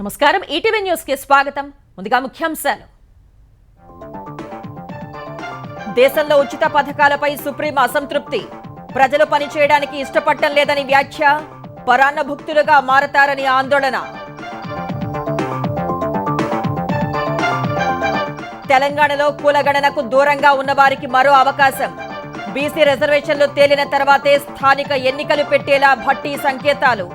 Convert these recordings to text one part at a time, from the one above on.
నమస్కారం ETV news కి స్వాగతం. ముందుగా ముఖ్యాంశాలు. దేశంలో ఉచిత పథకాలపై సుప్రీం అసంతృప్తి. ప్రజలు పనిచేయడానికి ఇష్టపడటం లేదని వ్యాఖ్య. పరాన్నభుక్తులుగా మారతారని ఆందోళన. తెలంగాణలో కులగణనకు దూరంగా ఉన్న వారికి మరో అవకాశం. బీసీ రిజర్వేషన్లు తేలిన తర్వాతే స్థానిక ఎన్నికలు పెట్టేలా భట్టి సంకేతాలు.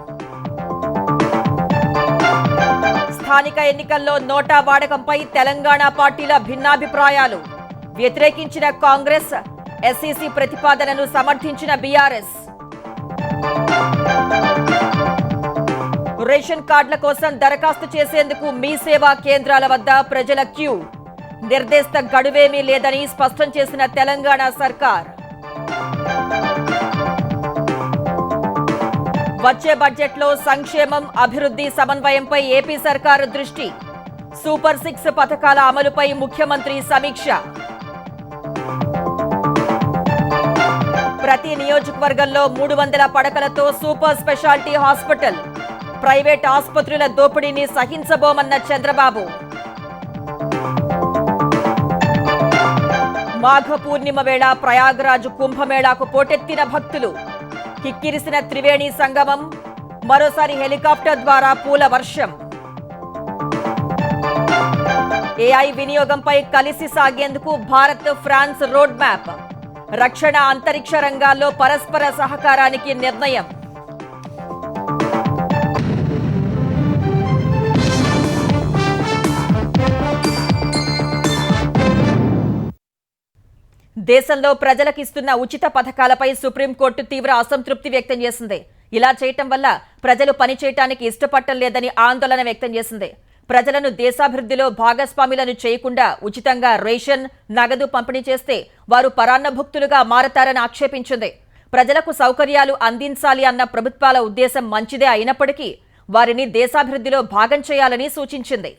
స్థానిక ఎన్నికల్లో నోటా వాడకంపై తెలంగాణ పార్టీల భిన్నాభిప్రాయాలు. వ్యతిరేకించిన కాంగ్రెస్, ఎస్ఈసీ ప్రతిపాదనను సమర్థించిన బీఆర్ఎస్. రేషన్ కార్డుల కోసం దరఖాస్తు చేసేందుకు మీ సేవా కేంద్రాల వద్ద ప్రజల క్యూ. నిర్దేశిత గడువేమీ లేదని స్పష్టం చేసిన తెలంగాణ సర్కార్. వచ్చే బడ్జెట్లో సంక్షేమం, అభివృద్ధి సమన్వయంపై ఏపీ సర్కారు దృష్టి. సూపర్ 6 పథకాల అమలుపై ముఖ్యమంత్రి సమీక్ష. ప్రతి నియోజకవర్గంలో 300 పడకలతో సూపర్ స్పెషాలిటీ హాస్పిటల్. ప్రైవేట్ ఆసుపత్రుల దోపిడీని సహించబోమన్న చంద్రబాబు. మాఘ పూర్ణిమ వేళ ప్రయాగరాజు కుంభమేళాకు పోటెత్తిన భక్తులు. కిక్కిరిసిన త్రివేణి సంగమం. మరోసారి హెలికాప్టర్ ద్వారా పూల వర్షం. ఏఐ వినియోగంపై కలిసి సాగేందుకు భారత్, ఫ్రాన్స్ రోడ్ మ్యాప్. రక్షణ, అంతరిక్ష రంగాల్లో పరస్పర సహకారానికి నిర్ణయం. దేశంలో ప్రజలకు ఇస్తున్న ఉచిత పథకాలపై సుప్రీంకోర్టు తీవ్ర అసంతృప్తి వ్యక్తం చేసింది. ఇలా చేయటం వల్ల ప్రజలు పనిచేయటానికి ఇష్టపడటం లేదని ఆందోళన వ్యక్తం చేసింది. ప్రజలను దేశాభివృద్ధిలో భాగస్వాములను చేయకుండా ఉచితంగా రేషన్, నగదు పంపిణీ చేస్తే వారు పరాన్నభుక్తులుగా మారతారని ఆక్షేపించింది. ప్రజలకు సౌకర్యాలు అందించాలి అన్న ప్రభుత్వాల ఉద్దేశం మంచిదే అయినప్పటికీ వారిని దేశాభివృద్ధిలో భాగం చేయాలని సూచించింది.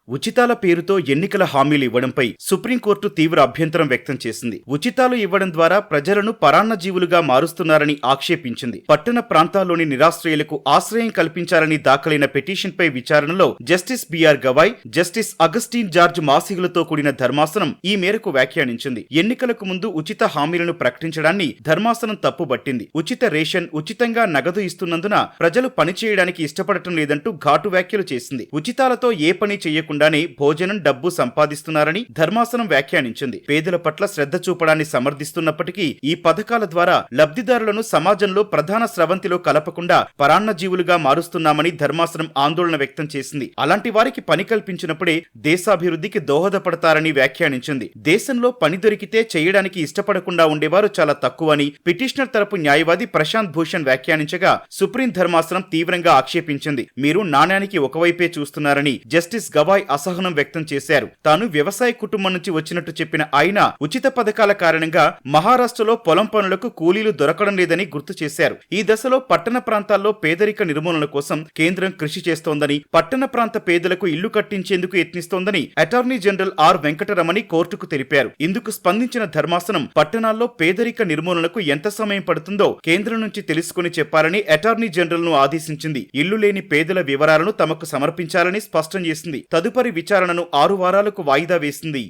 ఉచితాల పేరుతో ఎన్నికల హామీలు ఇవ్వడంపై సుప్రీంకోర్టు తీవ్ర అభ్యంతరం వ్యక్తం చేసింది. ఉచితాలు ఇవ్వడం ద్వారా ప్రజలను పరాన్నజీవులుగా మారుస్తున్నారని ఆక్షేపించింది. పట్టణ ప్రాంతాల్లోని నిరాశ్రయులకు ఆశ్రయం కల్పించాలని దాఖలైన పిటిషన్పై విచారణలో జస్టిస్ బిఆర్ గవాయ్, జస్టిస్ అగస్టిన్ జార్జ్ మాసిగులతో కూడిన ధర్మాసనం ఈ మేరకు వ్యాఖ్యానించింది. ఎన్నికలకు ముందు ఉచిత హామీలను ప్రకటించడాన్ని ధర్మాసనం తప్పుబట్టింది. ఉచిత రేషన్, ఉచితంగా నగదు ఇస్తున్నందున ప్రజలు పనిచేయడానికి ఇష్టపడటం లేదంటూ ఘాటు వ్యాఖ్యలు చేసింది. ఉచితాలతో ఏ పని చేయకుండా భోజనం, డబ్బు సంపాదిస్తున్నారని ధర్మాసనం వ్యాఖ్యానించింది. పేదల పట్ల శ్రద్ధ చూపడాన్ని సమర్థిస్తున్నప్పటికీ ఈ పథకాల ద్వారా లబ్ధిదారులను సమాజంలో ప్రధాన స్రవంతిలో కలపకుండా పరాన్నజీవులుగా మారుస్తున్నామని ధర్మాసనం ఆందోళన వ్యక్తం చేసింది. అలాంటి వారికి పని కల్పించినప్పుడే దేశాభివృద్ధికి దోహదపడతారని వ్యాఖ్యానించింది. దేశంలో పని దొరికితే చేయడానికి ఇష్టపడకుండా ఉండేవారు చాలా తక్కువని పిటిషనర్ తరపు న్యాయవాది ప్రశాంత్ భూషణ్ వ్యాఖ్యానించగా సుప్రీం ధర్మాసనం తీవ్రంగా ఆక్షేపించింది. మీరు నాణ్యానికి ఒకవైపే చూస్తున్నారని జస్టిస్ గవాయ్ అసహనం వ్యక్తం చేశారు. తాను వ్యవసాయ కుటుంబం నుంచి వచ్చినట్టు చెప్పిన ఆయన ఉచిత పథకాల కారణంగా మహారాష్ట్రలో పొలం పనులకు కూలీలు దొరకడం లేదని గుర్తు చేశారు. ఈ దశలో పట్టణ ప్రాంతాల్లో పేదరిక నిర్మూలన కోసం కేంద్రం కృషి చేస్తోందని, పట్టణ ప్రాంత పేదలకు ఇల్లు కట్టించేందుకు యత్నిస్తోందని అటార్నీ జనరల్ ఆర్ వెంకటరమణి కోర్టుకు తెలిపారు. ఇందుకు స్పందించిన ధర్మాసనం పట్టణాల్లో పేదరిక నిర్మూలనకు ఎంత సమయం పడుతుందో కేంద్రం నుంచి తెలుసుకుని చెప్పాలని అటార్నీ జనరల్ ను ఆదేశించింది. ఇల్లు లేని పేదల వివరాలను తమకు సమర్పించాలని స్పష్టం చేసింది. తదుపరి విచారణను 6 వారాలకు వాయిదా వేసింది.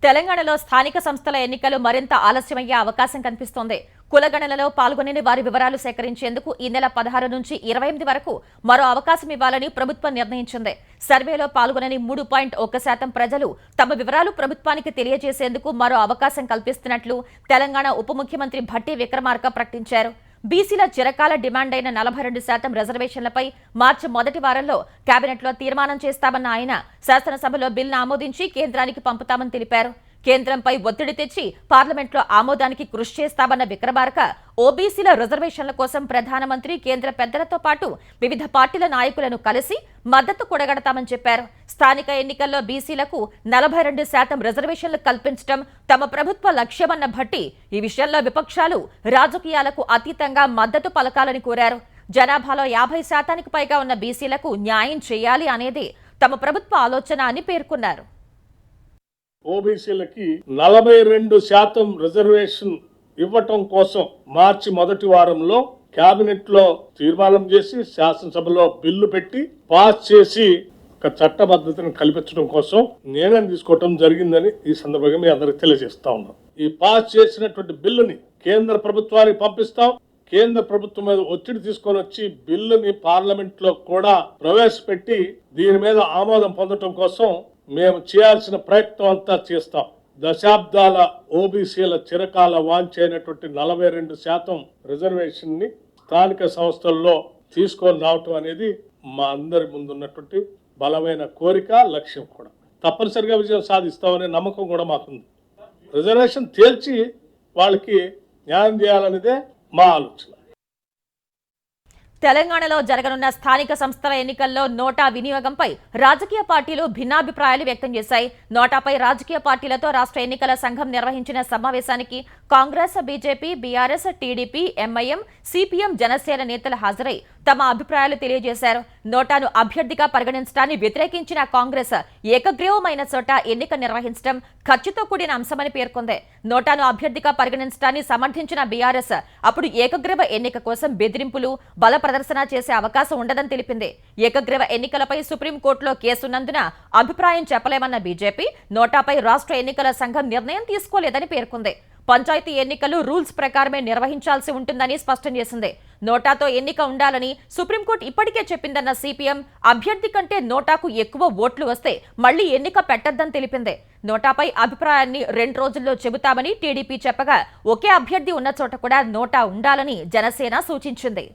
తెలంగాణలో స్థానిక సంస్థల ఎన్నికలు మరింత ఆలస్యమయ్యే అవకాశం కనిపిస్తోంది. కులగణనలో పాల్గొనని వారి వివరాలు సేకరించేందుకు ఈ నెల 16 నుంచి 28 వరకు మరో అవకాశం ఇవ్వాలని ప్రభుత్వం నిర్ణయించింది. సర్వేలో పాల్గొనని 3.1% ప్రజలు తమ వివరాలు ప్రభుత్వానికి తెలియజేసేందుకు మరో అవకాశం కల్పిస్తున్నట్లు తెలంగాణ ఉప ముఖ్యమంత్రి భట్టి విక్రమార్క ప్రకటించారు. బీసీల చిరకాల డిమాండ్ అయిన 42% రిజర్వేషన్లపై మార్చి మొదటి వారంలో కేబినెట్లో తీర్మానం చేస్తామన్న ఆయన శాసనసభలో బిల్ను ఆమోదించి కేంద్రానికి పంపుతామని తెలిపారు. కేంద్రంపై ఒత్తిడి తెచ్చి పార్లమెంట్లో ఆమోదానికి కృషి చేస్తామన్న విక్రమార్క ఓబీసీల రిజర్వేషన్ల కోసం ప్రధానమంత్రి, కేంద్ర పెద్దలతో పాటు వివిధ పార్టీల నాయకులను కలిసి మద్దతు కూడగడతామని చెప్పారు. స్థానిక ఎన్నికల్లో బీసీలకు 42% రిజర్వేషన్లు కల్పించడం తమ ప్రభుత్వ లక్ష్యమన్న భట్టి ఈ విషయంలో విపక్షాలు రాజకీయాలకు అతీతంగా మద్దతు పలకాలని కోరారు. జనాభాలో 50% పైగా ఉన్న బీసీలకు న్యాయం చేయాలి అనేది తమ ప్రభుత్వ ఆలోచన అని పేర్కొన్నారు. ఓబీసీలకి 42% రిజర్వేషన్ ఇవ్వటం కోసం మార్చి మొదటి వారంలో కేబినెట్ లో తీర్మానం చేసి శాసనసభలో బిల్లు పెట్టి పాస్ చేసి ఒక చట్టబద్ధతను కల్పించడం కోసం నిర్ణయం తీసుకోవడం జరిగిందని ఈ సందర్భంగా మీ అందరికి తెలియజేస్తా ఉన్నాం. ఈ పాస్ చేసినటువంటి బిల్లుని కేంద్ర ప్రభుత్వానికి పంపిస్తాం. కేంద్ర ప్రభుత్వం మీద ఒత్తిడి తీసుకొని వచ్చి బిల్లుని పార్లమెంట్ లో కూడా ప్రవేశపెట్టి దీని మీద ఆమోదం పొందడం కోసం మేము చేయాల్సిన ప్రయత్నం అంతా చేస్తాం. దశాబ్దాల ఓబీసీల చిరకాల వాంఛైనటువంటి 42% రిజర్వేషన్ ని స్థానిక సంస్థల్లో తీసుకొని రావటం అనేది మా అందరి ముందున్నటువంటి బలమైన కోరిక, లక్ష్యం కూడా. తప్పనిసరిగా విజయం సాధిస్తామనే నమ్మకం కూడా మాకుంది. రిజర్వేషన్ తేల్చి వాళ్ళకి న్యాయం చేయాలనేదే మా ఆలోచన. తెలంగాణలో జరగనున్న స్థానిక సంస్థల ఎన్నికల్లో నోటా వినియోగంపై రాజకీయ పార్టీలు భిన్నాభిప్రాయాలు వ్యక్తం చేశాయి. నోటాపై రాజకీయ పార్టీలతో రాష్ట్ర ఎన్నికల సంఘం నిర్వహించిన సమావేశానికి Congress, BJP, BRS, TDP, MIM, CPM, Janasena నేతలు హాజరై తమ అభిప్రాయాలు తెలియజేశారు. నోటాను అభ్యర్థిగా పరిగణించడాన్ని వ్యతిరేకించిన కాంగ్రెస్ ఏకగ్రీవమైన చోట ఎన్నిక నిర్వహించడం ఖర్చుతో కూడిన అంశమని పేర్కొంది. నోటాను అభ్యర్థిగా పరిగణించడాన్ని సమర్థించిన బీఆర్ఎస్ అప్పుడు ఏకగ్రీవ ఎన్నిక కోసం బెదిరింపులు, బల ప్రదర్శన చేసే అవకాశం ఉండదని తెలిపింది. ఏకగ్రీవ ఎన్నికలపై సుప్రీంకోర్టులో కేసున్నందున అభిప్రాయం చెప్పలేమన్న బీజేపీ నోటాపై రాష్ట్ర ఎన్నికల సంఘం నిర్ణయం తీసుకోలేదని పేర్కొంది. పంచాయతీ ఎన్నికలు రూల్స్ ప్రకారమే నిర్వహించాల్సి ఉంటుందని స్పష్టం చేసింది. నోటాతో ఎన్నిక ఉండాలని సుప్రీంకోర్టు ఇప్పటికే చెప్పిందన్న సిపిఎం అభ్యర్థి కంటే నోటాకు ఎక్కువ ఓట్లు వస్తే మళ్లీ ఎన్నిక పెట్టొద్దని తెలిపింది. నోటాపై అభిప్రాయాన్ని 2 రోజుల్లో చెబుతామని టీడీపీ చెప్పగా ఒకే అభ్యర్థి ఉన్న చోట కూడా నోటా ఉండాలని జనసేన సూచించింది.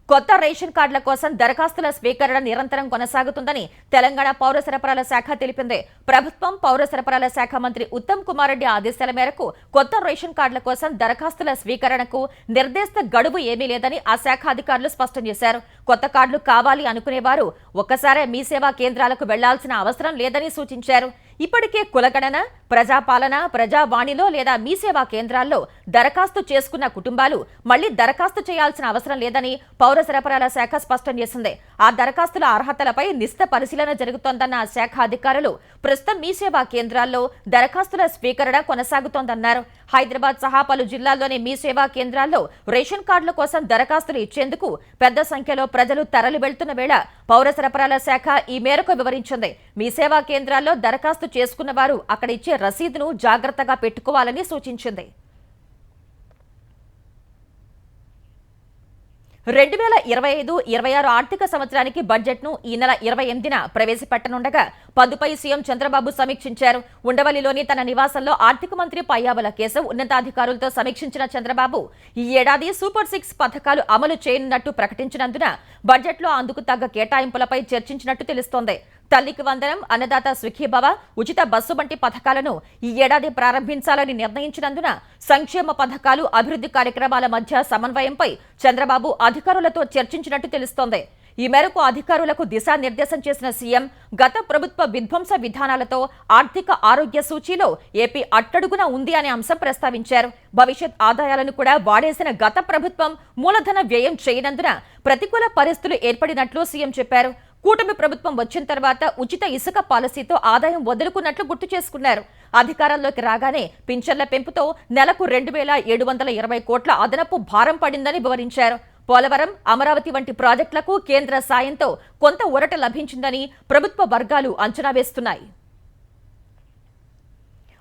కొత్త రేషన్ కార్డుల కోసం దరఖాస్తుల స్వీకరణ నిరంతరం కొనసాగుతుందని తెలంగాణ పౌర సరఫరాల శాఖ తెలిపింది. ప్రభుత్వం పౌర సరఫరాల శాఖ మంత్రి ఉత్తమ్ కుమార్ రెడ్డి ఆదేశాల మేరకు కొత్త రేషన్ కార్డుల కోసం దరఖాస్తుల స్వీకరణకు నిర్దేశిత గడువు ఏమీ లేదని ఆ శాఖ అధికారులు స్పష్టం చేశారు. కొత్త కార్డులు కావాలి అనుకునేవారు ఒక్కసారే మీ సేవా కేంద్రాలకు వెళ్లాల్సిన అవసరం లేదని సూచించారు. ఇప్పటికే కులగణన, ప్రజాపాలన, ప్రజావాణిలో లేదా మీ సేవా కేంద్రాల్లో దరఖాస్తు చేసుకున్న కుటుంబాలు మళ్లీ దరఖాస్తు చేయాల్సిన అవసరం లేదని పౌర సరఫరాల శాఖ స్పష్టం చేసింది. ఆ దరఖాస్తుల అర్హతలపై నిశిత పరిశీలన జరుగుతోందన్న ఆ శాఖ అధికారులు ప్రస్తుతం మీ సేవా కేంద్రాల్లో దరఖాస్తుల స్వీకరణ కొనసాగుతోందన్నారు. హైదరాబాద్ సహా పలు జిల్లాల్లోని మీ సేవా కేంద్రాల్లో రేషన్ కార్డుల కోసం దరఖాస్తులు ఇచ్చేందుకు పెద్ద సంఖ్యలో ప్రజలు తరలి వెళ్తున్న వేళ పౌర సరఫరాల శాఖ ఈ మేరకు వివరించింది. మీ సేవా కేంద్రాల్లో దరఖాస్తు చేసుకున్న వారు అక్కడ ఇచ్చే రసీదును జాగ్రత్తగా పెట్టుకోవాలని సూచించింది. 2025-26 ఆర్థిక సంవత్సరానికి బడ్జెట్ను ఈ నెల 28న ప్రవేశపెట్టనుండగా పదుపై సీఎం చంద్రబాబు సమీక్షించారు. ఉండవల్లిలోని తన నివాసంలో ఆర్థిక మంత్రి పయ్యావుల కేశవ్ ఉన్నతాధికారులతో సమీక్షించిన చంద్రబాబు ఈ ఏడాది సూపర్ 6 పథకాలు అమలు చేయనున్నట్టు ప్రకటించినందున బడ్జెట్లో అందుకు తగ్గ కేటాయింపులపై చర్చించినట్టు తెలుస్తోంది. తల్లికి వందనం, అన్నదాత సుఖీభవ, ఉచిత బస్సు వంటి పథకాలను ఈ ఏడాది ప్రారంభించాలని నిర్ణయించినందున సంక్షేమ పథకాలు, అభివృద్ధి కార్యక్రమాల మధ్య సమన్వయంపై చంద్రబాబు అధికారులతో చర్చించినట్టు తెలుస్తోంది. ఈ మేరకు అధికారులకు దిశానిర్దేశం చేసిన సీఎం గత ప్రభుత్వ విధ్వంస విధానాలతో ఆర్థిక ఆరోగ్య సూచీలో ఏపీ అట్టడుగున ఉంది అనే అంశం ప్రస్తావించారు. భవిష్యత్ ఆదాయాలను కూడా వాడేసిన గత ప్రభుత్వం మూలధన వ్యయం చేయనందున ప్రతికూల పరిస్థితులు ఏర్పడినట్లు సీఎం చెప్పారు. కూటమి ప్రభుత్వం వచ్చిన తర్వాత ఉచిత ఇసుక పాలసీతో ఆదాయం వదులుకున్నట్లు గుర్తు చేసుకున్నారు. అధికారంలోకి రాగానే పింఛన్ల పెంపుతో నెలకు 2,720 కోట్ల అదనపు భారం పడిందని వివరించారు. పోలవరం, అమరావతి వంటి ప్రాజెక్టులకు కేంద్ర సాయంతో కొంత ఊరట లభించిందని ప్రభుత్వ వర్గాలు అంచనా వేస్తున్నాయి.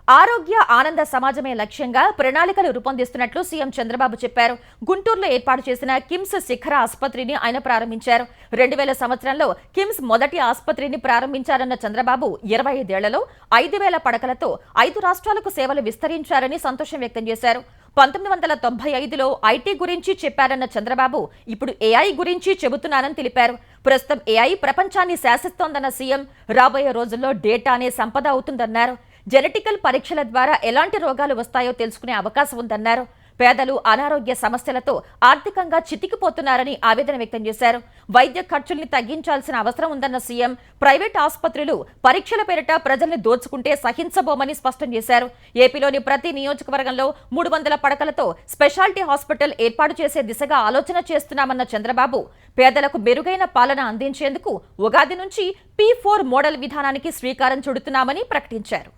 ఆరోగ్య ఆనంద సమాజమే లక్ష్యంగా ప్రణాళికలు రూపొందిస్తున్నట్లు సీఎం చంద్రబాబు చెప్పారు. గుంటూరులో ఏర్పాటు చేసిన కిమ్స్ శిఖర ఆసుపత్రిని ఆయన ప్రారంభించారు. 2000 సంవత్సరంలో కిమ్స్ మొదటి ఆసుపత్రిని ప్రారంభించారన్న చంద్రబాబు 25 ఏళ్లలో 5,000 పడకలతో 5 రాష్ట్రాలకు సేవలు విస్తరించారని సంతోషం వ్యక్తం చేశారు. 1995లో ఐటీ గురించి చెప్పారన్న చంద్రబాబు ఇప్పుడు ఏఐ గురించి చెబుతున్నానని తెలిపారు. ప్రస్తుతం ఏఐ ప్రపంచాన్ని శాసిస్తోందన్న సీఎం రాబోయే రోజుల్లో డేటానే సంపద అవుతుందన్నారు. జెనెటికల్ పరీక్షల ద్వారా ఎలాంటి రోగాలు వస్తాయో తెలుసుకునే అవకాశం ఉందన్నారు. పేదలు అనారోగ్య సమస్యలతో ఆర్థికంగా చితికిపోతున్నారని ఆవేదన వ్యక్తం చేశారు. వైద్య ఖర్చుల్ని తగ్గించాల్సిన అవసరం ఉందన్న సీఎం ప్రైవేట్ ఆసుపత్రులు పరీక్షల పేరిట ప్రజల్ని దోచుకుంటే సహించబోమని స్పష్టం చేశారు. ఏపీలోని ప్రతి నియోజకవర్గంలో 300 పడకలతో స్పెషాలిటీ హాస్పిటల్ ఏర్పాటు చేసే దిశగా ఆలోచన చేస్తున్నామన్న చంద్రబాబు పేదలకు మెరుగైన పాలన అందించేందుకు ఉగాది నుంచి P4 మోడల్ విధానానికి శ్రీకారం చుడుతున్నామని ప్రకటించారు.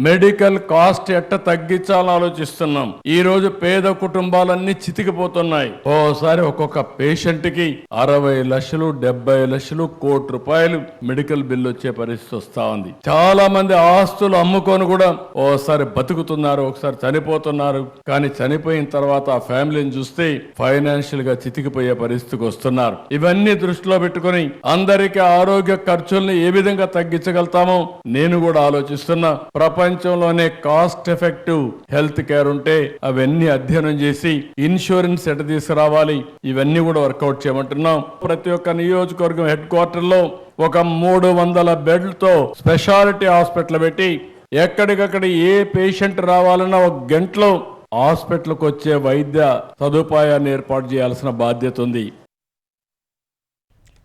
మెడికల్ కాస్ట్ ఎట్ట తగ్గించాలని ఆలోచిస్తున్నాం. ఈ రోజు పేద కుటుంబాలన్నీ చితికిపోతున్నాయి. ఓసారి ఒక్కొక్క పేషెంట్ కి 60 లక్షలు 70 లక్షలు కోటి రూపాయలు మెడికల్ బిల్లు వచ్చే పరిస్థితి వస్తా ఉంది. చాలా మంది ఆస్తులు అమ్ముకొని కూడా ఓసారి బతుకుతున్నారు, ఒకసారి చనిపోతున్నారు. కానీ చనిపోయిన తర్వాత ఆ ఫ్యామిలీని చూస్తే ఫైనాన్షియల్ గా చితికిపోయే పరిస్థితికి వస్తున్నారు. ఇవన్నీ దృష్టిలో పెట్టుకుని అందరికీ ఆరోగ్య ఖర్చుల్ని ఏ విధంగా తగ్గించగలుగుతామో నేను కూడా ఆలోచిస్తున్నా. ప్రపంచంలోనే కాస్ట్ ఎఫెక్టివ్ హెల్త్ కేర్ ఉంటే అవన్నీ అధ్యయనం చేసి ఇన్సూరెన్స్ ఎట తీసుకురావాలి, ఇవన్నీ కూడా వర్కౌట్ చేయమంటున్నాం. ప్రతి ఒక్క నియోజకవర్గం హెడ్ క్వార్టర్ లో ఒక 300 బెడ్లతో స్పెషాలిటీ హాస్పిటల్ పెట్టి ఎక్కడికక్కడ ఏ పేషెంట్ రావాలన్నా ఒక గంటలో హాస్పిటల్కి వచ్చే వైద్య సదుపాయాన్ని ఏర్పాటు చేయాల్సిన బాధ్యత ఉంది.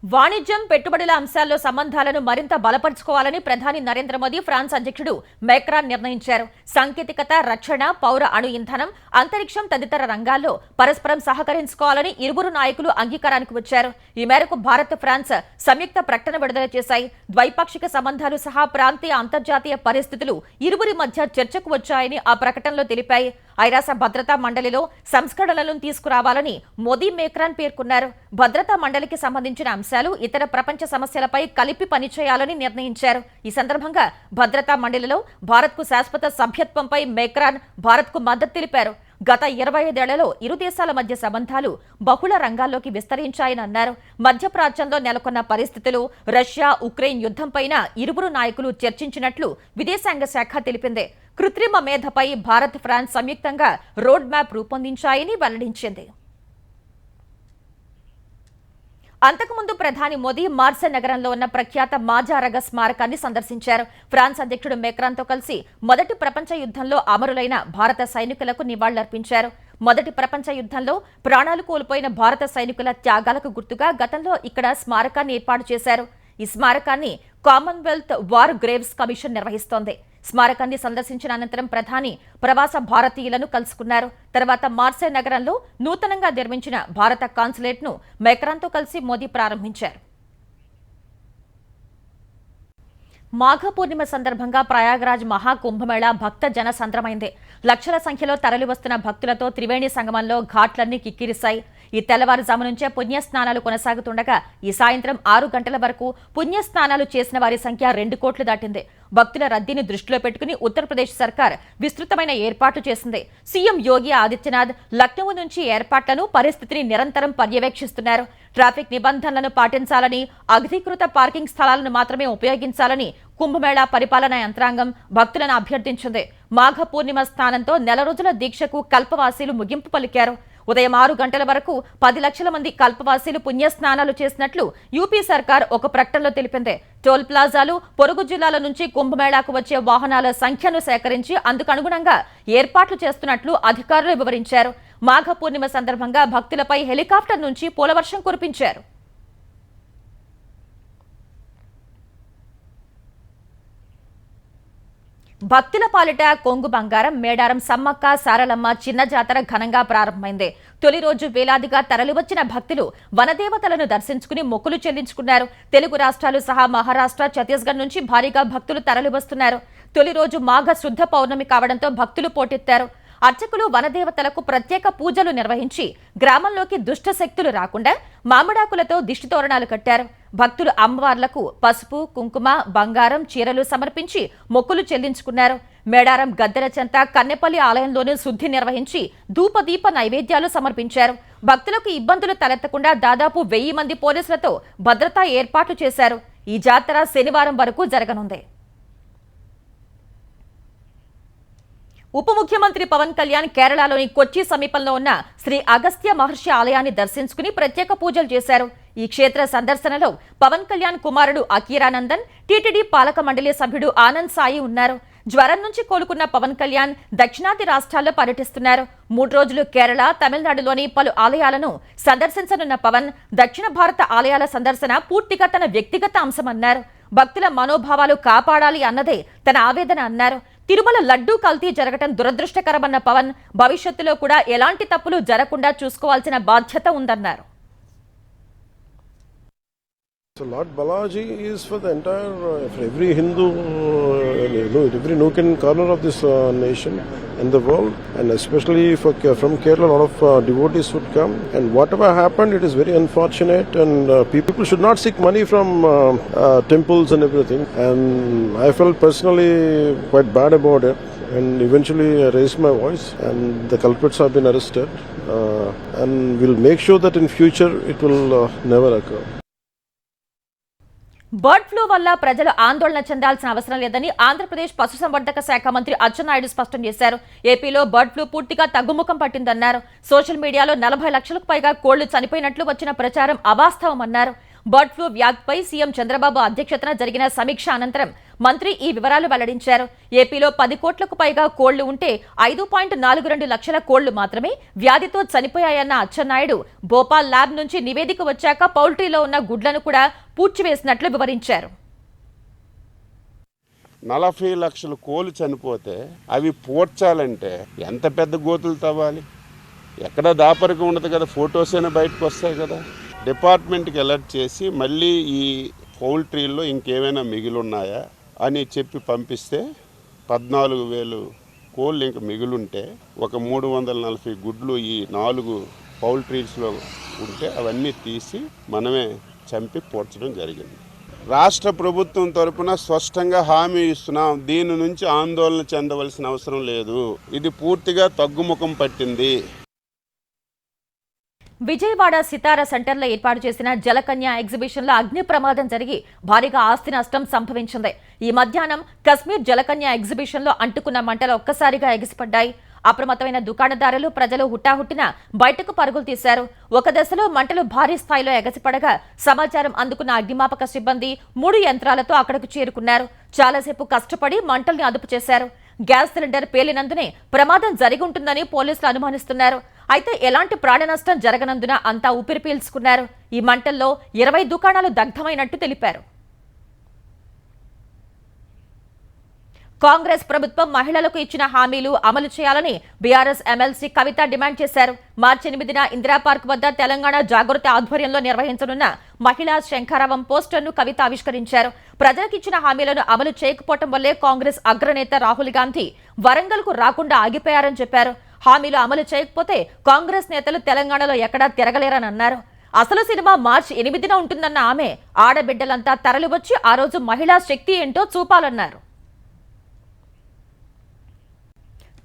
వాణిజ్యం, పెట్టుబడుల అంశాల్లో సంబంధాలను మరింత బలపరుచుకోవాలని ప్రధాని నరేంద్ర మోదీ ఫ్రాన్స్ అధ్యక్షుడు మేక్రాన్ నిర్ణయించారు. సాంకేతికత, రక్షణ, పౌర అణు ఇంధనం, అంతరిక్షం తదితర రంగాల్లో పరస్పరం సహకరించుకోవాలని ఇరువురు నాయకులు అంగీకారానికి వచ్చారు. ఈ మేరకు భారత్, ఫ్రాన్స్ సంయుక్త ప్రకటన విడుదల చేశాయి. ద్వైపాక్షిక సంబంధాలు సహా ప్రాంతీయ, అంతర్జాతీయ పరిస్థితులు ఇరువురి మధ్య చర్చకు వచ్చాయని ఆ ప్రకటనలో తెలిపాయి. ఐరాస భద్రతా మండలిలో సంస్కరణలను తీసుకురావాలని మోదీ, మేక్రాన్ పేర్కొన్నారు. భద్రతా మండలికి సంబంధించిన అంశాలు ఇతర ప్రపంచ సమస్యలపై కలిపి పనిచేయాలని నిర్ణయించారు. ఈ సందర్భంగా భద్రతా మండలిలో భారత్కు శాశ్వత సభ్యత్వంపై మేక్రాన్ భారత్కు మద్దతు తెలిపారు. గత 25 ఏళ్లలో ఇరు దేశాల మధ్య సంబంధాలు బహుళ రంగాల్లోకి విస్తరించాయని అన్నారు. మధ్యప్రాచ్యంలో నెలకొన్న పరిస్థితులు, రష్యా ఉక్రెయిన్ యుద్ధంపైన ఇరువురు నాయకులు చర్చించినట్లు విదేశాంగ శాఖ తెలిపింది. కృత్రిమ మేధపై భారత్, ఫ్రాన్స్ సంయుక్తంగా రోడ్ మ్యాప్ రూపొందించాయని వెల్లడించింది. అంతకుముందు ప్రధాని మోదీ మార్సే నగరంలో ఉన్న ప్రఖ్యాత మాజారగ స్మారకాన్ని సందర్శించారు. ఫ్రాన్స్ అధ్యక్షుడు మేక్రాన్తో కలిసి మొదటి ప్రపంచ యుద్ధంలో అమరులైన భారత సైనికులకు నివాళులర్పించారు. మొదటి ప్రపంచ యుద్ధంలో ప్రాణాలు కోల్పోయిన భారత సైనికుల త్యాగాలకు గుర్తుగా గతంలో ఇక్కడ స్మారకాన్ని ఏర్పాటు చేశారు. ఈ స్మారకాన్ని కామన్వెల్త్ వార్ గ్రేవ్స్ కమిషన్ నిర్వహిస్తోంది. స్మారకాన్ని సందర్శించిన అనంతరం ప్రధాని ప్రవాస భారతీయులను కలుసుకున్నారు. తర్వాత మార్సే నగరంలో నూతనంగా నిర్మించిన భారత కాన్సులేట్ ను మేక్రాన్తో కలిసి మోదీ ప్రారంభించారు. మాఘ పూర్ణిమ సందర్భంగా ప్రయాగ్రాజ్ మహాకుంభమేళా భక్త జన సంద్రమైంది. లక్షల సంఖ్యలో తరలివస్తున్న భక్తులతో త్రివేణి సంగమంలో ఘాట్లన్నీ కిక్కిరిశాయి. ఈ తెల్లవారుజాము నుంచే పుణ్యస్నానాలు కొనసాగుతుండగా ఈ సాయంత్రం 6 గంటల వరకు పుణ్యస్నానాలు చేసిన వారి సంఖ్య 2 కోట్లు దాటింది. భక్తుల రద్దీని దృష్టిలో పెట్టుకుని ఉత్తరప్రదేశ్ సర్కార్ విస్తృతమైన ఏర్పాట్లు చేసింది. సీఎం యోగి ఆదిత్యనాథ్ లక్నో నుంచి ఏర్పాట్లను, పరిస్థితిని నిరంతరం పర్యవేక్షిస్తున్నారు. ట్రాఫిక్ నిబంధనలను పాటించాలని, అధికృత పార్కింగ్ స్థలాలను మాత్రమే ఉపయోగించాలని కుంభమేళా పరిపాలనా యంత్రాంగం భక్తులను అభ్యర్థించింది. మాఘ పూర్ణిమ స్నానంతో నెల రోజుల దీక్షకు కల్పవాసీలు ముగింపు పలికారు. ఉదయం 6 గంటల వరకు 10 లక్షల మంది కల్పవాసీలు పుణ్యస్నానాలు చేసినట్లు యూపీ సర్కార్ ఒక ప్రకటనలో తెలిపింది. టోల్ ప్లాజాలు, పొరుగు జిల్లాల నుంచి కుంభమేళాకు వచ్చే వాహనాల సంఖ్యను సేకరించి అందుకు అనుగుణంగా ఏర్పాట్లు చేస్తున్నట్లు అధికారులు వివరించారు. మాఘ పూర్ణిమ సందర్భంగా భక్తులపై హెలికాప్టర్ నుంచి పూలవర్షం కురిపించారు. భక్తుల పాలిట కొంగు బంగారం, మేడారం సమ్మక్క సారలమ్మ చిన్న జాతర ఘనంగా ప్రారంభమైంది. తొలి రోజు వేలాదిగా తరలివచ్చిన భక్తులు వనదేవతలను దర్శించుకుని మొక్కులు చెల్లించుకున్నారు. తెలుగు రాష్ట్రాలు సహా మహారాష్ట్ర, ఛత్తీస్గఢ్ నుంచి భారీగా భక్తులు తరలివస్తున్నారు. తొలి రోజు మాఘ శుద్ధ పౌర్ణమి కావడంతో భక్తులు పోటెత్తారు. అర్చకులు వనదేవతలకు ప్రత్యేక పూజలు నిర్వహించి గ్రామంలోకి దుష్ట శక్తులు రాకుండా మామిడాకులతో దిష్టి తోరణాలు కట్టారు. భక్తులు అమ్మవార్లకు పసుపు, కుంకుమ, బంగారం, చీరలు సమర్పించి మొక్కులు చెల్లించుకున్నారు. మేడారం గద్దెల చెంత కన్నెపల్లి ఆలయంలోనూ శుద్ధి నిర్వహించి ధూపదీప నైవేద్యాలు సమర్పించారు. భక్తులకు ఇబ్బందులు తలెత్తకుండా దాదాపు 1000 మంది పోలీసులతో భద్రతా ఏర్పాట్లు చేశారు. ఈ జాతర శనివారం వరకు జరగనుంది. ఉప ముఖ్యమంత్రి పవన్ కళ్యాణ్ కేరళలోని కొచ్చి సమీపంలో ఉన్న శ్రీ అగస్త్య మహర్షి ఆలయాన్ని దర్శించుకుని ప్రత్యేక పూజలు చేశారు. ఈ క్షేత్ర సందర్శనలో పవన్ కళ్యాణ్ కుమారుడు అకీరానందన్, టీటీడీ పాలక మండలి సభ్యుడు ఆనంద్ సాయి ఉన్నారు. జ్వరం నుంచి కోలుకున్న పవన్ కళ్యాణ్ దక్షిణాది రాష్ట్రాల్లో పర్యటిస్తున్నారు. 3 రోజులు కేరళ, తమిళనాడులోని పలు ఆలయాలను సందర్శించనున్న పవన్ దక్షిణ భారత ఆలయాల సందర్శన పూర్తిగా తన వ్యక్తిగత అంశమన్నారు. భక్తుల మనోభావాలు కాపాడాలి అన్నదే తన ఆవేదన అన్నారు. తిరుమల లడ్డూ కల్తీ జరగటం దురదృష్టకరమన్న పవన్ భవిష్యత్తులో కూడా ఎలాంటి తప్పులు జరగకుండా చూసుకోవాల్సిన బాధ్యత ఉందన్నారు. So Lord Balaji is for the entire, for every Hindu, every nook and corner of this nation and the world, and especially from Kerala, a lot of devotees would come. And whatever happened, it is very unfortunate, and people should not seek money from temples and everything. And I felt personally quite bad about it. And eventually I raised my voice, and the culprits have been arrested. And we'll make sure that in future it will never occur. Bird flu వల్ల ప్రజలు ఆందోళన చెందాల్సిన అవసరం లేదని ఆంధ్రప్రదేశ్ పశుసంవర్ధక శాఖ మంత్రి అచ్చెన్నాయుడు స్పష్టం చేశారు. ఏపీలో బర్డ్ ఫ్లూ పూర్తిగా తగ్గుముఖం పట్టిందన్నారు. సోషల్ మీడియాలో 40 లక్షలకు పైగా కోళ్లు చనిపోయినట్లు వచ్చిన ప్రచారం అవాస్తవమన్నారు. బర్డ్ ఫ్లూ వ్యాధిపై సీఎం చంద్రబాబు అధ్యక్షతన జరిగిన సమీక్ష అనంతరం మంత్రి ఈ వివరాలు వెల్లడించారు. ఏపీలో 10 కోట్లకు పైగా కోళ్లు ఉంటే 5.42 లక్షల కోళ్లు మాత్రమే వ్యాధితో చనిపోయాయన్న అచ్చెన్నాయుడు భోపాల్ ల్యాబ్ నుంచి నివేదిక వచ్చాక పౌల్ట్రీలో ఉన్న గుడ్లను కూడా పూడ్చివేసినట్లు వివరించారు. 40 లక్షల కోళ్ళు చనిపోతే అవి పూడ్చాలంటే ఎంత పెద్ద గోతులు తవ్వాలి? ఎక్కడ దాపరికం ఉండదు కదా, ఫొటోస్ అయినా బయటకు వస్తాయి కదా. డిపార్ట్మెంట్కి అలర్ట్ చేసి మళ్ళీ ఈ పౌల్ట్రీల్లో ఇంకేమైనా మిగిలిన్నాయా అని చెప్పి పంపిస్తే 14,000 కోళ్ళు ఇంక మిగిలింటే ఒక 340 గుడ్లు ఈ 4 పౌల్ట్రీస్లో ఉంటే అవన్నీ తీసి మనమే చంపి పూడ్చడం జరిగింది. రాష్ట్ర ప్రభుత్వం తరపున స్పష్టంగా హామీ ఇస్తున్నాం, దీని నుంచి ఆందోళన చెందవలసిన అవసరం లేదు, ఇది పూర్తిగా తగ్గుముఖం పట్టింది. విజయవాడ సితారా సెంటర్లో ఏర్పాటు చేసిన జలకన్య ఎగ్జిబిషన్లో అగ్ని ప్రమాదం జరిగి భారీగా ఆస్తి నష్టం సంభవించింది. ఈ మధ్యాహ్నం కశ్మీర్ జలకన్య ఎగ్జిబిషన్లో అంటుకున్న మంటలు ఒక్కసారిగా ఎగిసిపడ్డాయి. అప్రమత్తమైన దుకాణదారులు, ప్రజలు హుటాహుటిన బయటకు పరుగులు తీశారు. ఒక దశలో మంటలు భారీ స్థాయిలో ఎగసిపడగా సమాచారం అందుకున్న అగ్నిమాపక సిబ్బంది 3 యంత్రాలతో అక్కడకు చేరుకున్నారు. చాలాసేపు కష్టపడి మంటల్ని అదుపు చేశారు. గ్యాస్ సిలిండర్ పేలినందునే ప్రమాదం జరిగి ఉంటుందని పోలీసులు అనుమానిస్తున్నారు. అయితే ఎలాంటి ప్రాణ నష్టం జరగనందున అంతా ఊపిరి పీల్చుకున్నారు. ఈ మంటల్లో 20 దుకాణాలు దగ్ధమైనట్టు తెలిపారు. కాంగ్రెస్ ప్రభుత్వం మహిళలకు ఇచ్చిన హామీలు అమలు చేయాలని బీఆర్ఎస్ ఎమ్మెల్సీ కవిత డిమాండ్ చేశారు. మార్చి 8న ఇందిరా పార్క్ వద్ద తెలంగాణ జాగృతి ఆధ్వర్యంలో నిర్వహించనున్న మహిళా శంఖారావం పోస్టర్ను కవిత ఆవిష్కరించారు. ప్రజలకు ఇచ్చిన హామీలను అమలు చేయకపోవడం వల్లే కాంగ్రెస్ అగ్రనేత రాహుల్ గాంధీ వరంగల్కు రాకుండా ఆగిపోయారని చెప్పారు. హామీలు అమలు చేయకపోతే కాంగ్రెస్ నేతలు తెలంగాణలో ఎక్కడా తిరగలేరని అన్నారు. అసలు సినిమా మార్చి 8న ఉంటుందన్న ఆమె ఆడబిడ్డలంతా తరలివచ్చి ఆ రోజు మహిళా శక్తి ఏంటో చూపాలన్నారు.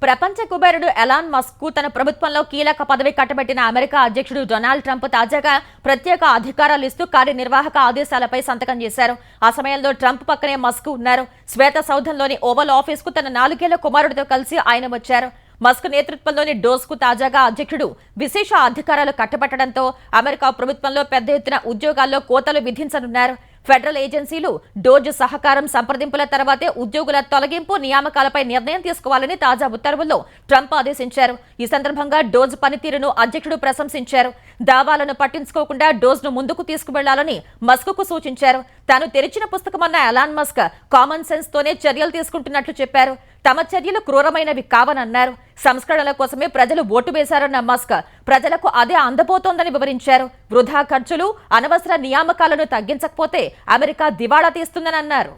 ప్రపంచ కుబేరుడు ఎలాన్ మస్క్ కు తన ప్రభుత్వంలో కీలక పదవి కట్టబెట్టిన అమెరికా అధ్యక్షుడు డొనాల్డ్ ట్రంప్ తాజాగా ప్రత్యేక అధికారాలు ఇస్తూ కార్యనిర్వాహక ఆదేశాలపై సంతకం చేశారు. ఆ సమయంలో ట్రంప్ పక్కనే మస్క్ ఉన్నారు. శ్వేత సౌధంలోని ఓవల్ ఆఫీస్ కు తన 4 ఏళ్ల కుమారుడితో కలిసి ఆయన వచ్చారు. మస్క్ నేతృత్వంలోని డోస్ కు తాజాగా అధ్యక్షుడు విశేష అధికారాలు కట్టబెట్టడంతో అమెరికా ప్రభుత్వంలో పెద్ద ఎత్తున ఉద్యోగాల్లో కోతలు విధించనున్నారు. ఫెడరల్ ఏజెన్సీలు డోజ్ సహకారం సంప్రదింపుల తర్వాతే ఉద్యోగుల తొలగింపు, నియామకాలపై నిర్ణయం తీసుకోవాలని తాజా ఉత్తర్వుల్లో ట్రంప్ ఆదేశించారు. ఈ సందర్భంగా డోజ్ పనితీరును అధ్యక్షుడు ప్రశంసించారు. దావాలను పట్టించుకోకుండా డోజ్ను ముందుకు తీసుకువెళ్లాలని మస్క్ కు సూచించారు. తాను తెరిచిన పుస్తకమన్న ఎలాన్ మస్క్ కామన్ సెన్స్ తోనే చర్యలు తీసుకుంటున్నట్లు చెప్పారు. తమ చర్యలు క్రూరమైనవి కావనన్నారు. సంస్కరణల కోసమే ప్రజలు ఓటు వేశారన్న మస్క్ ప్రజలకు అదే అందబోతోందని వివరించారు. వృధా ఖర్చులు, అనవసర నియామకాలను తగ్గించకపోతే అమెరికా దివాళా తీస్తుందని అన్నారు.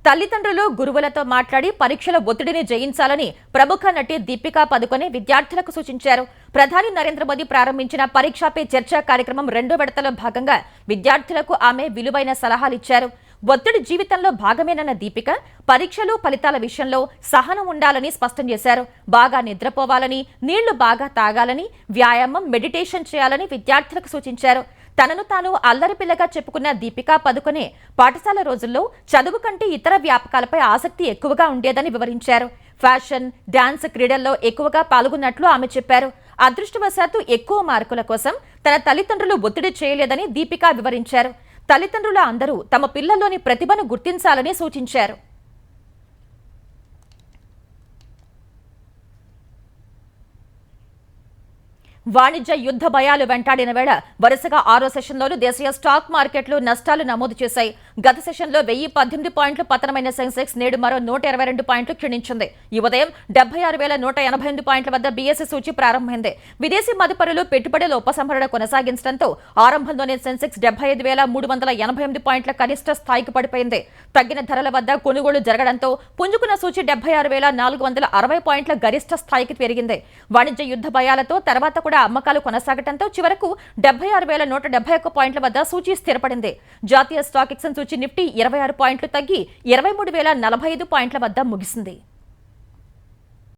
తల్లిదండ్రులు గురువులతో మాట్లాడి పరీక్షల ఒత్తిడిని జయించాలని ప్రముఖ నటి దీపికా పదుకొనె విద్యార్థులకు సూచించారు. ప్రధాని నరేంద్ర మోదీ ప్రారంభించిన పరీక్షా పే చర్చ కార్యక్రమం 2వ విడతలో భాగంగా విద్యార్థులకు ఆమె విలువైన సలహాలిచ్చారు. ఒత్తిడి జీవితంలో భాగమేనన్న దీపిక పరీక్షలు, ఫలితాల విషయంలో సహనం ఉండాలని స్పష్టం చేశారు. బాగా నిద్రపోవాలని, నీళ్లు బాగా తాగాలని, వ్యాయామం, మెడిటేషన్ చేయాలని విద్యార్థులకు సూచించారు. తనను తాను అల్లరిపిల్లగా చెప్పుకున్న దీపికా పదుకొనె పాఠశాల రోజుల్లో చదువు కంటే ఇతర వ్యాపకాలపై ఆసక్తి ఎక్కువగా ఉండేదని వివరించారు. ఫ్యాషన్, డాన్స్, క్రీడల్లో ఎక్కువగా పాల్గొన్నట్లు ఆమె చెప్పారు. అదృష్టవశాత్తు ఎక్కువ మార్కుల కోసం తన తల్లిదండ్రులు ఒత్తిడి చేయలేదని దీపికా వివరించారు. తల్లిదండ్రుల అందరూ తమ పిల్లల్లోని ప్రతిభను గుర్తించాలని సూచించారు. వాణిజ్య యుద్ధ భయాలు వెంటాడిన వేళ వరుసగా 6వ సెషన్లోనూ దేశీయ స్టాక్ మార్కెట్లు నష్టాలు నమోదు చేశాయి. గత సెషన్లో 1018 పాయింట్లు పతనమైన సెన్సెక్స్ నేడు మరో 122 పాయింట్లు క్షీణించింది. ఈ ఉదయం 76,188 పాయింట్ల వద్ద బీఎస్ఈ సూచి ప్రారంభమైంది. విదేశీ మదుపరులు పెట్టుబడుల ఉపసంహరణ కొనసాగించడంతో ఆరంభంలోనే సెన్సెక్స్ 75,388 పాయింట్ల కనిష్ట స్థాయికి పడిపోయింది. తగ్గిన ధరల వద్ద కొనుగోలు జరగడంతో పుంజుకున్న సూచి 76,460 పాయింట్ల గరిష్ట స్థాయికి పెరిగింది. వాణిజ్య యుద్ధ భయాలతో తర్వాత కూడా అమ్మకాలు కొనసాగడంతో చివరకు 76,171 పాయింట్ల వద్ద సూచీ స్థిరపడింది. జాతీయ స్టాక్ ఎక్స్చేంజ్ సూచి నిఫ్టీ 26 పాయింట్లు తగ్గి 23,045 పాయింట్ల వద్ద ముగిసింది.